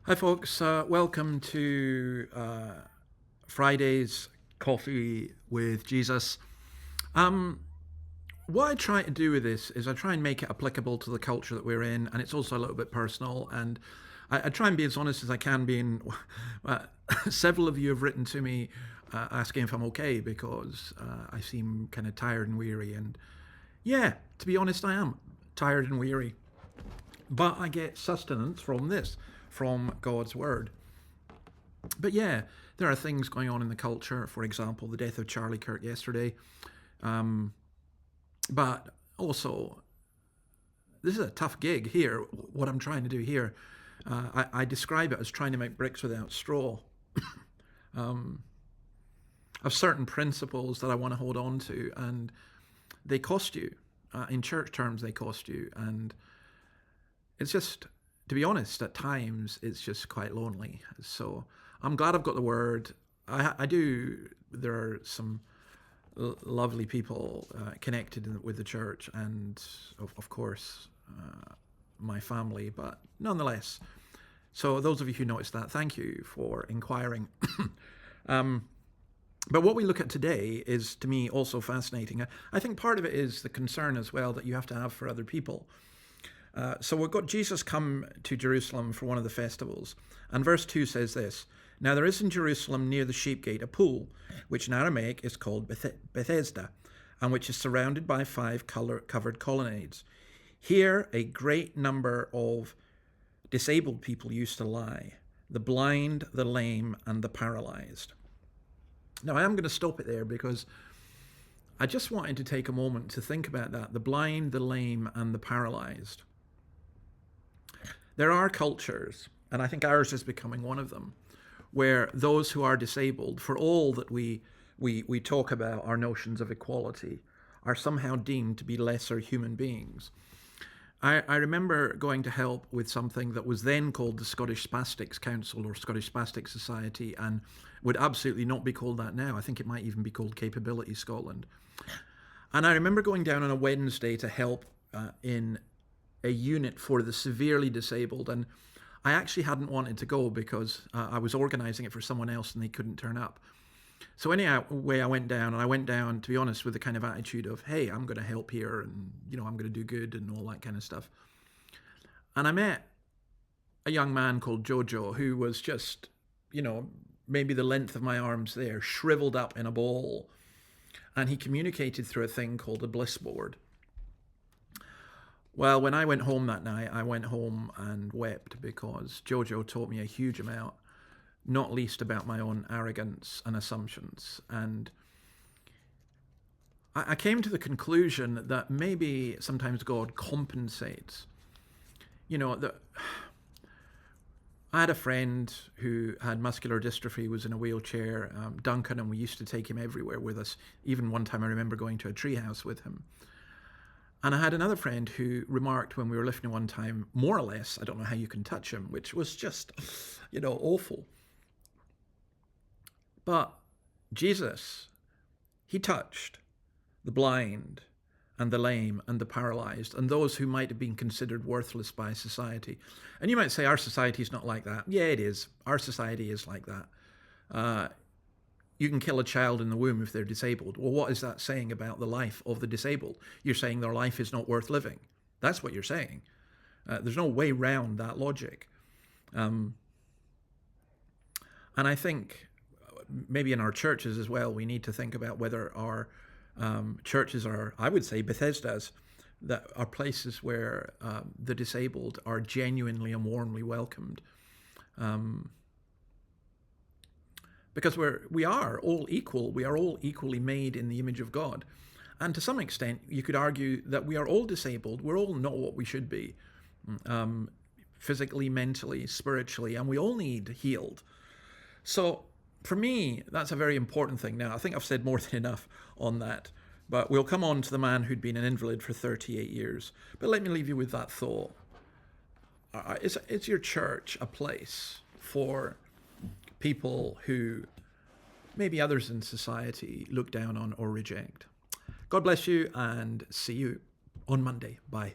Hi, folks. Welcome to Friday's Coffee with Jesus. What I try to do with this is I try and make it applicable to the culture that we're in, and it's also a little bit personal. And I try and be as honest as I can be. Several of you have written to me asking if I'm okay because I seem kind of tired and weary. And yeah, to be honest, I am tired and weary. But I get sustenance from this, from God's word. But yeah, there are things going on in the culture. For example, the death of Charlie Kirk yesterday. But also, this is a tough gig here. What I'm trying to do here, I describe it as trying to make bricks without straw. Of certain principles that I want to hold on to, and they cost you. In church terms, they cost you. And it's just, to be honest, at times it's just quite lonely. So I'm glad I've got the word. I do. There are some lovely people connected with the church, and of course my family. But nonetheless, so those of you who noticed that, thank you for inquiring. But what we look at today is, to me, also fascinating. I think part of it is the concern as well that you have to have for other people. So we've got Jesus come to Jerusalem for one of the festivals. And verse 2 says this: Now there is in Jerusalem near the sheep gate a pool, which in Aramaic is called Bethesda, and which is surrounded by 5 covered colonnades. Here a great number of disabled people used to lie: the blind, the lame, and the paralyzed. Now I am going to stop it there because I just wanted to take a moment to think about that: the blind, the lame, and the paralyzed. There are cultures, and I think ours is becoming one of them, where those who are disabled, for all that we talk about our notions of equality, are somehow deemed to be lesser human beings. I remember going to help with something that was then called the Scottish Spastics Council or Scottish Spastic Society, and would absolutely not be called that now. I think it might even be called Capability Scotland. And I remember going down on a Wednesday to help in a unit for the severely disabled, and I actually hadn't wanted to go because I was organising it for someone else and they couldn't turn up. So anyway, I went down, to be honest, with the kind of attitude of, hey, I'm going to help here, and I'm going to do good and all that kind of stuff. And I met a young man called Jojo who was just, maybe the length of my arms there, shriveled up in a ball. And he communicated through a thing called a bliss board. Well, when I went home that night, I went home and wept because Jojo taught me a huge amount, not least about my own arrogance and assumptions. And I came to the conclusion that maybe sometimes God compensates. I had a friend who had muscular dystrophy, was in a wheelchair, Duncan, and we used to take him everywhere with us. Even one time I remember going to a treehouse with him. And I had another friend who remarked when we were lifting one time, more or less, I don't know how you can touch him, which was just, awful. But Jesus, he touched the blind and the lame and the paralyzed and those who might have been considered worthless by society. And you might say our society is not like that. Yeah, it is. Our society is like that. You can kill a child in the womb if they're disabled. Well, what is that saying about the life of the disabled? You're saying their life is not worth living. That's what you're saying. There's no way round that logic. And I think maybe in our churches as well, we need to think about whether our churches are, I would say, Bethesdas, that are places where the disabled are genuinely and warmly welcomed. Because we are all equal. We are all equally made in the image of God. And to some extent, you could argue that we are all disabled. We're all not what we should be, physically, mentally, spiritually, and we all need healed. So for me, that's a very important thing. Now, I think I've said more than enough on that, but we'll come on to the man who'd been an invalid for 38 years. But let me leave you with that thought. Is your church a place for people who maybe others in society look down on or reject? God bless you, and see you on Monday. Bye.